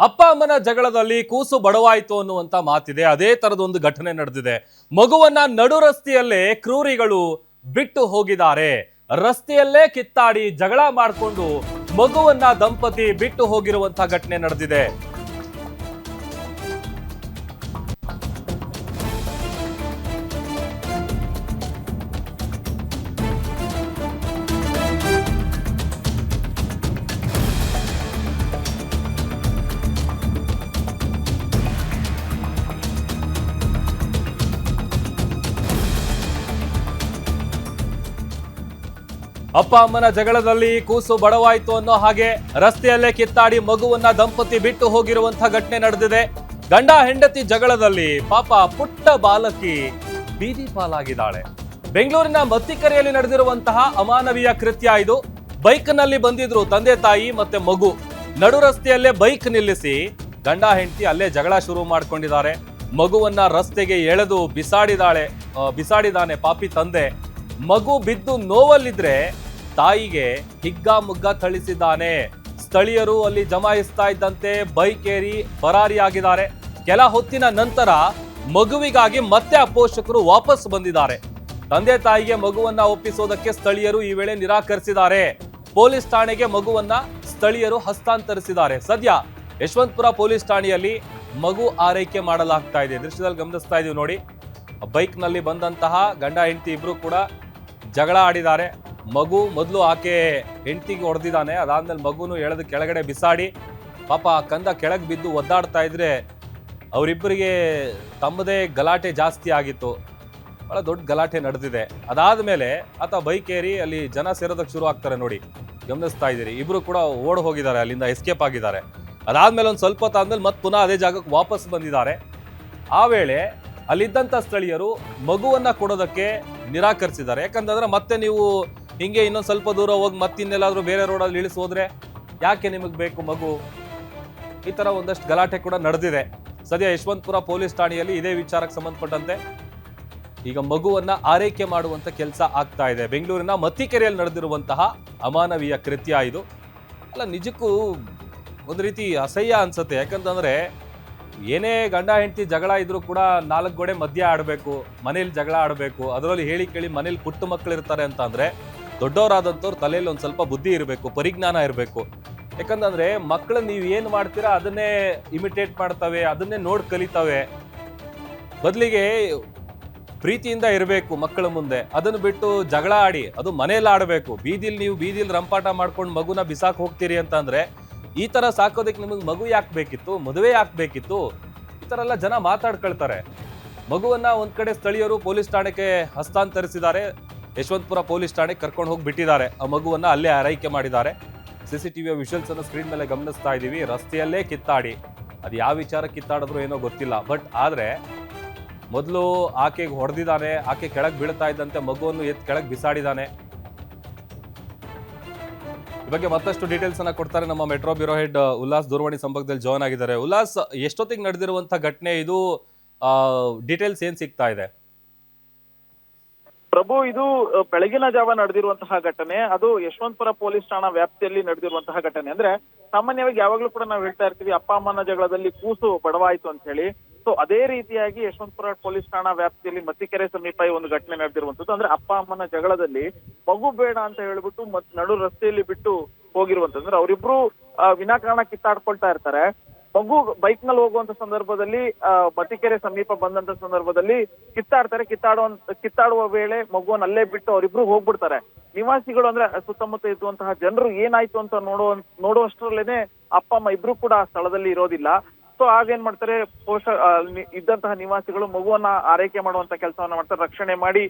ಅಪ್ಪ ಅಮ್ಮನ ಜಗಳದಲ್ಲಿ ಕೂಸು ಬಡವಾಯಿತು ಅನ್ನುವಂತ ಮಾತಿದೆ. ಅದೇ ತರದೊಂದು ಘಟನೆ ನಡೆದಿದೆ. ಮಗುವನ್ನ ನಡು ರಸ್ತೆಯಲ್ಲೇ ಕ್ರೂರಿಗಳು ಬಿಟ್ಟು ಹೋಗಿದ್ದಾರೆ. ರಸ್ತೆಯಲ್ಲೇ ಕಿತ್ತಾಡಿ ಜಗಳ ಮಾಡಿಕೊಂಡು ಮಗುವನ್ನ ದಂಪತಿ ಬಿಟ್ಟು ಹೋಗಿರುವಂತ ಘಟನೆ ನಡೆದಿದೆ. ಅಪ್ಪ ಅಮ್ಮನ ಜಗಳದಲ್ಲಿ ಕೂಸು ಬಡವಾಯಿತು ಅನ್ನೋ ಹಾಗೆ ರಸ್ತೆಯಲ್ಲೇ ಕಿತ್ತಾಡಿ ಮಗುವನ್ನ ದಂಪತಿ ಬಿಟ್ಟು ಹೋಗಿರುವಂತಹ ಘಟನೆ ನಡೆದಿದೆ. ಗಂಡ ಹೆಂಡತಿ ಜಗಳದಲ್ಲಿ ಪಾಪ ಪುಟ್ಟ ಬಾಲಕಿ ಬೀದಿ ಪಾಲಾಗಿದ್ದಾಳೆ. ಬೆಂಗಳೂರಿನ ಮತ್ತಿಕೆರೆಯಲ್ಲಿ ನಡೆದಿರುವಂತಹ ಅಮಾನವೀಯ ಕೃತ್ಯ ಇದು. ಬೈಕ್ ನಲ್ಲಿ ಬಂದಿದ್ರು ತಂದೆ ತಾಯಿ ಮತ್ತೆ ಮಗು. ನಡು ರಸ್ತೆಯಲ್ಲೇ ಬೈಕ್ ನಿಲ್ಲಿಸಿ ಗಂಡ ಹೆಂಡತಿ ಅಲ್ಲೇ ಜಗಳ ಶುರು ಮಾಡ್ಕೊಂಡಿದ್ದಾರೆ. ಮಗುವನ್ನ ರಸ್ತೆಗೆ ಎಳೆದು ಬಿಸಾಡಿದಾನೆ ಪಾಪಿ ತಂದೆ. ಮಗು ಬಿದ್ದು ನೋವಲ್ಲಿದ್ರೆ ತಾಯಿಗೆ ಹಿಗ್ಗಾಮುಗ್ಗ ಥಳಿಸಿದ್ದಾನೆ. ಸ್ಥಳೀಯರು ಅಲ್ಲಿ ಜಮಾಯಿಸ್ತಾ ಇದ್ದಂತೆ ಬೈಕ್ ಏರಿ ಪರಾರಿಯಾಗಿದ್ದಾರೆ. ಕೆಲ ಹೊತ್ತಿನ ನಂತರ ಮಗುವಿಗಾಗಿ ಮತ್ತೆ ಆ ಪೋಷಕರು ವಾಪಸ್ ಬಂದಿದ್ದಾರೆ. ತಂದೆ ತಾಯಿಗೆ ಮಗುವನ್ನ ಒಪ್ಪಿಸೋದಕ್ಕೆ ಸ್ಥಳೀಯರು ಈ ವೇಳೆ ನಿರಾಕರಿಸಿದ್ದಾರೆ. ಪೊಲೀಸ್ ಠಾಣೆಗೆ ಮಗುವನ್ನ ಸ್ಥಳೀಯರು ಹಸ್ತಾಂತರಿಸಿದ್ದಾರೆ. ಸದ್ಯ ಯಶವಂತಪುರ ಪೊಲೀಸ್ ಠಾಣೆಯಲ್ಲಿ ಮಗು ಆರೈಕೆ ಮಾಡಲಾಗ್ತಾ ಇದೆ. ದೃಶ್ಯದಲ್ಲಿ ಗಮನಿಸ್ತಾ ಇದೀವಿ ನೋಡಿ. ಬೈಕ್ ನಲ್ಲಿ ಬಂದಂತಹ ಗಂಡ ಹೆಂಡತಿ ಇಬ್ರು ಕೂಡ ಜಗಳ ಆಡಿದ್ದಾರೆ. ಮಗು ಮೊದಲು ಆಕೆ ಹೆಂಡತಿಗೆ ಹೊಡೆದಿದ್ದಾನೆ. ಅದಾದ್ಮೇಲೆ ಮಗುನು ಎಳೆದು ಕೆಳಗಡೆ ಬಿಸಾಡಿ ಪಾಪ ಕಂದ ಕೆಳಗೆ ಬಿದ್ದು ಒದ್ದಾಡ್ತಾ ಇದ್ರೆ ಅವರಿಬ್ಬರಿಗೆ ತಮ್ಮದೇ ಗಲಾಟೆ ಜಾಸ್ತಿ ಆಗಿತ್ತು. ಬಹಳ ದೊಡ್ಡ ಗಲಾಟೆ ನಡೆದಿದೆ. ಅದಾದ್ಮೇಲೆ ಆತ ಬೈಕ್ ಏರಿ ಅಲ್ಲಿ ಜನ ಸೇರೋದಕ್ಕೆ ಶುರು ಆಗ್ತಾರೆ ನೋಡಿ, ಗಮನಿಸ್ತಾ ಇದ್ದೀರಿ. ಇಬ್ರು ಕೂಡ ಓಡ್ ಹೋಗಿದ್ದಾರೆ, ಅಲ್ಲಿಂದ ಎಸ್ಕೇಪ್ ಆಗಿದ್ದಾರೆ. ಅದಾದ್ಮೇಲೆ ಒಂದು ಸ್ವಲ್ಪ ಹೊತ್ತಾದ್ಮೇಲೆ ಮತ್ತೆ ಪುನಃ ಅದೇ ಜಾಗಕ್ಕೆ ವಾಪಸ್ ಬಂದಿದ್ದಾರೆ. ಆ ವೇಳೆ ಅಲ್ಲಿದ್ದಂಥ ಸ್ಥಳೀಯರು ಮಗುವನ್ನ ಕೊಡೋದಕ್ಕೆ ನಿರಾಕರಿಸಿದ್ದಾರೆ. ಯಾಕಂತಂದ್ರೆ ಮತ್ತೆ ನೀವು ಹಿಂಗೆ ಇನ್ನೊಂದು ಸ್ವಲ್ಪ ದೂರ ಹೋಗಿ ಮತ್ತಿನ್ನೆಲ್ಲಾದ್ರೂ ಬೇರೆ ರೋಡಲ್ಲಿ ಇಳಿಸಿ ಹೋದ್ರೆ ಯಾಕೆ ನಿಮಗೆ ಬೇಕು ಮಗು? ಈ ತರ ಒಂದಷ್ಟು ಗಲಾಟೆ ಕೂಡ ನಡೆದಿದೆ. ಸದ್ಯ ಯಶವಂತಪುರ ಪೊಲೀಸ್ ಠಾಣೆಯಲ್ಲಿ ಇದೇ ವಿಚಾರಕ್ಕೆ ಸಂಬಂಧಪಟ್ಟಂತೆ ಈಗ ಮಗುವನ್ನ ಆರೈಕೆ ಮಾಡುವಂತ ಕೆಲಸ ಆಗ್ತಾ ಇದೆ. ಬೆಂಗಳೂರಿನ ಮತ್ತಿಕೆರೆಯಲ್ಲಿ ನಡೆದಿರುವಂತಹ ಅಮಾನವೀಯ ಕೃತ್ಯ ಇದು. ಅಲ್ಲ, ನಿಜಕ್ಕೂ ಒಂದು ರೀತಿ ಅಸಹ್ಯ ಅನ್ಸುತ್ತೆ. ಯಾಕಂತಂದ್ರೆ ಏನೇ ಗಂಡ ಹೆಂಡತಿ ಜಗಳ ಇದ್ರೂ ಕೂಡ 4 ಗೋಡೆ ಮಧ್ಯ ಆಡಬೇಕು, ಮನೇಲಿ ಜಗಳ ಆಡಬೇಕು. ಅದರಲ್ಲಿ ಹೇಳಿ ಕೇಳಿ ಮನೇಲಿ ಪುಟ್ಟ ಮಕ್ಕಳು ಇರ್ತಾರೆ ಅಂತ ಅಂದ್ರೆ ದೊಡ್ಡವರಾದಂಥವ್ರು ತಲೆಯಲ್ಲಿ ಒಂದು ಸ್ವಲ್ಪ ಬುದ್ಧಿ ಇರಬೇಕು, ಪರಿಜ್ಞಾನ ಇರಬೇಕು. ಯಾಕಂತಂದ್ರೆ ಮಕ್ಕಳು ನೀವು ಏನು ಮಾಡ್ತೀರಾ ಅದನ್ನೇ ಇಮಿಟೇಟ್ ಮಾಡ್ತವೆ, ಅದನ್ನೇ ನೋಡಿ ಕಲಿತವೆ. ಬದಲಿಗೆ ಪ್ರೀತಿಯಿಂದ ಇರಬೇಕು ಮಕ್ಕಳ ಮುಂದೆ. ಅದನ್ನು ಬಿಟ್ಟು ಜಗಳ ಆಡಿ ಅದು ಮನೇಲಿ ಆಡಬೇಕು. ಬೀದಿಲಿ ರಂಪಾಟ ಮಾಡ್ಕೊಂಡು ಮಗುನ ಬಿಸಾಕ್ ಹೋಗ್ತೀರಿ ಅಂತ ಅಂದ್ರೆ ಈ ತರ ಸಾಕೋದಕ್ಕೆ ನಿಮಗೆ ಮಗು ಯಾಕೆ ಬೇಕಿತ್ತು? ಮದುವೆ ಯಾಕೆ ಬೇಕಿತ್ತು? ಈ ತರ ಎಲ್ಲ ಜನ ಮಾತಾಡ್ಕೊಳ್ತಾರೆ. ಮಗುವನ್ನ ಒಂದ್ ಕಡೆ ಸ್ಥಳೀಯರು ಪೊಲೀಸ್ ಠಾಣೆಗೆ ಹಸ್ತಾಂತರಿಸಿದ್ದಾರೆ. ಯಶವಂತಪುರ ಪೊಲೀಸ್ ಠಾಣೆಗೆ ಕರ್ಕೊಂಡು ಹೋಗಿ ಬಿಟ್ಟಿದ್ದಾರೆ. ಆ ಮಗುವನ್ನ ಅಲ್ಲೇ ಆರೈಕೆ ಮಾಡಿದ್ದಾರೆ. ಸಿಸಿಟಿವಿಯ ವಿಷುವಲ್ಸ್ ಅನ್ನು ಸ್ಕ್ರೀನ್ ಮೇಲೆ ಗಮನಿಸ್ತಾ ಇದೀವಿ. ರಸ್ತೆಯಲ್ಲೇ ಕಿತ್ತಾಡಿ, ಅದು ಯಾವ ವಿಚಾರ ಕಿತ್ತಾಡಿದ್ರು ಏನೋ ಗೊತ್ತಿಲ್ಲ. ಬಟ್ ಆದ್ರೆ ಮೊದಲು ಆಕೆಗೆ ಹೊಡೆದಿದ್ದಾನೆ. ಆಕೆ ಕೆಳಗೆ ಬೀಳ್ತಾ ಇದ್ದಂತೆ ಮಗುವನ್ನು ಕೆಳಗೆ ಬಿಸಾಡಿದಾನೆ. ಈ ಬಗ್ಗೆ ಮತ್ತಷ್ಟು ಡೀಟೇಲ್ಸ್ ಅನ್ನ ಕೊಡ್ತಾರೆ ನಮ್ಮ ಮೆಟ್ರೋ ಬ್ಯೂರೋ ಹೆಡ್ ಉಲ್ಲಾಸ್ ದೂರವಾಣಿ ಸಂಪರ್ಕದಲ್ಲಿ ಜಾಯ್ನ್ ಆಗಿದ್ದಾರೆ. ಉಲ್ಲಾಸ್, ಎಷ್ಟೊತ್ತಿಗೆ ನಡೆದಿರುವಂತಹ ಘಟನೆ ಇದು? ಡೀಟೇಲ್ಸ್ ಏನ್ ಸಿಗ್ತಾ ಇದೆ? ಪ್ರಭು, ಇದು ಬೆಳಗಿನ ಜಾವ ನಡೆದಿರುವಂತಹ ಘಟನೆ. ಅದು ಯಶವಂತಪುರ ಪೊಲೀಸ್ ಠಾಣಾ ವ್ಯಾಪ್ತಿಯಲ್ಲಿ ನಡೆದಿರುವಂತಹ ಘಟನೆ. ಅಂದ್ರೆ ಸಾಮಾನ್ಯವಾಗಿ ಯಾವಾಗ್ಲೂ ಕೂಡ ನಾವು ಹೇಳ್ತಾ ಇರ್ತೀವಿ ಅಪ್ಪ ಅಮ್ಮನ ಜಗಳದಲ್ಲಿ ಕೂಸು ಬಡವಾಯಿತು ಅಂತ ಹೇಳಿ. ಸೊ ಅದೇ ರೀತಿಯಾಗಿ ಯಶವಂತಪುರ ಪೊಲೀಸ್ ಠಾಣಾ ವ್ಯಾಪ್ತಿಯಲ್ಲಿ ಮತ್ತಿಕೆರೆ ಸಮೀಪ ಈ ಒಂದು ಘಟನೆ ನಡೆದಿರುವಂತದ್ದು. ಅಂದ್ರೆ ಅಪ್ಪ ಅಮ್ಮನ ಜಗಳದಲ್ಲಿ ಮಗು ಬೇಡ ಅಂತ ಹೇಳ್ಬಿಟ್ಟು ನಡು ರಸ್ತೆಯಲ್ಲಿ ಬಿಟ್ಟು ಹೋಗಿರುವಂತದ್ದು. ಅಂದ್ರೆ ಅವರಿಬ್ರು ವಿನಾಕಾರಣ ಕಿತ್ತಾಡ್ಕೊಳ್ತಾ ಇರ್ತಾರೆ. ಮಗು ಬೈಕ್ ನಲ್ಲಿ ಹೋಗುವಂತ ಸಂದರ್ಭದಲ್ಲಿ ಮತ್ತಿಕೆರೆ ಸಮೀಪ ಬಂದಂತ ಸಂದರ್ಭದಲ್ಲಿ ಕಿತ್ತಾಡುವ ವೇಳೆ ಮಗುವನ್ನ ಅಲ್ಲೇ ಬಿಟ್ಟು ಅವರಿಬ್ರು ಹೋಗ್ಬಿಡ್ತಾರೆ. ನಿವಾಸಿಗಳು ಅಂದ್ರೆ ಸುತ್ತಮುತ್ತ ಇದ್ದಂತಹ ಜನರು ಏನಾಯ್ತು ಅಂತ ನೋಡುವಷ್ಟರಲ್ಲೇನೆ ಅಪ್ಪ ಅಮ್ಮ ಇಬ್ರು ಕೂಡ ಆ ಸ್ಥಳದಲ್ಲಿ ಇರೋದಿಲ್ಲ. ಸೊ ಆಗೇನ್ ಮಾಡ್ತಾರೆ, ಇದ್ದಂತಹ ನಿವಾಸಿಗಳು ಮಗುವನ್ನ ಆರೈಕೆ ಮಾಡುವಂತ ಕೆಲಸವನ್ನ ಮಾಡ್ತಾರೆ. ರಕ್ಷಣೆ ಮಾಡಿ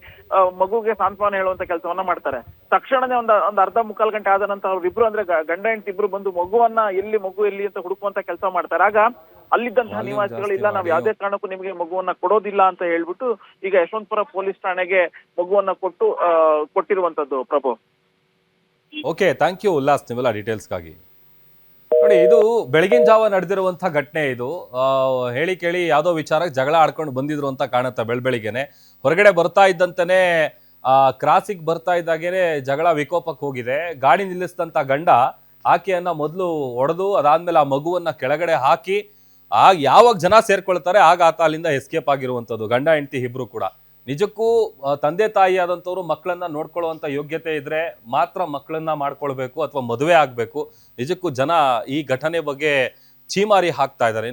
ಮಗುಗೆ ಸಾಂತ್ವನ ಹೇಳುವಂತ ಕೆಲಸವನ್ನ ಮಾಡ್ತಾರೆ. ತಕ್ಷಣನೇ ಒಂದ್ ಅರ್ಧ ಮುಕ್ಕಾಲು ಗಂಟೆ ಆದ ನಂತರ ಅವ್ರಿಬ್ರು ಅಂದ್ರೆ ಗಂಡ ಹೆಂಡತಿ ಇಬ್ರು ಬಂದು ಮಗು ಎಲ್ಲಿ ಅಂತ ಹುಡುಕುವಂತ ಕೆಲಸ ಮಾಡ್ತಾರೆ. ಆಗ ಅಲ್ಲಿದ್ದಂತಹ ನಿವಾಸಿಗಳು ಇಲ್ಲ, ನಾವ್ ಯಾವ್ದೇ ಕಾರಣಕ್ಕೂ ನಿಮಗೆ ಮಗುವನ್ನ ಕೊಡೋದಿಲ್ಲ ಅಂತ ಹೇಳ್ಬಿಟ್ಟು ಈಗ ಯಶವಂತಪುರ ಪೊಲೀಸ್ ಠಾಣೆಗೆ ಮಗುವನ್ನ ಕೊಟ್ಟಿರುವಂತದ್ದು. ಪ್ರಭು, ಓಕೆ, ಥ್ಯಾಂಕ್ ಯು ಉಲ್ಲಾಸ್ ನಿಮ್ಮೆಲ್ಲ ಡೀಟೇಲ್ಸ್ಗಾಗಿ. ನೋಡಿ, ಇದು ಬೆಳಗಿನ ಜಾವ ನಡೆದಿರುವಂತಹ ಘಟನೆ ಇದು. ಹೇಳಿ ಕೇಳಿ ಯಾವ್ದೋ ವಿಚಾರಕ್ಕೆ ಜಗಳ ಆಡ್ಕೊಂಡು ಬಂದಿದ್ರು ಅಂತ ಕಾಣುತ್ತೆ. ಬೆಳಬೆಳಿಗ್ಗೆನೆ ಹೊರಗಡೆ ಬರ್ತಾ ಇದ್ದಂತಾನೆ ಕ್ರಾಸಿಗೆ ಬರ್ತಾ ಇದ್ದಾಗೇನೆ ಜಗಳ ವಿಕೋಪಕ್ಕೆ ಹೋಗಿದೆ. ಗಾಡಿ ನಿಲ್ಲಿಸಿದಂತ ಗಂಡ ಆಕೆಯನ್ನ ಮೊದಲು ಹೊಡೆದು ಅದಾದ್ಮೇಲೆ ಆ ಮಗುವನ್ನ ಕೆಳಗಡೆ ಹಾಕಿ ಯಾವಾಗ ಜನ ಸೇರ್ಕೊಳ್ತಾರೆ ಆಗ ಆತ ಅಲ್ಲಿಂದ ಎಸ್ಕೇಪ್ ಆಗಿರುವಂತದ್ದು. ಗಂಡ ಹೆಂಡತಿ ಇಬ್ರು ಕೂಡ ನಿಜಕ್ಕೂ ತಂದೆ ತಾಯಿ ಆದಂತವ್ರು ಮಕ್ಕಳನ್ನ ನೋಡ್ಕೊಳ್ಳುವಂತ ಯೋಗ್ಯತೆ ಇದ್ರೆ ಮಾತ್ರ ಮಕ್ಕಳನ್ನ ಮಾಡ್ಕೊಳ್ಬೇಕು ಅಥವಾ ಮದುವೆ ಆಗ್ಬೇಕು. ನಿಜಕ್ಕೂ ಜನ ಈ ಘಟನೆ ಬಗ್ಗೆ ಚೀಮಾರಿ ಹಾಕ್ತಾ ಇದ್ದಾರೆ.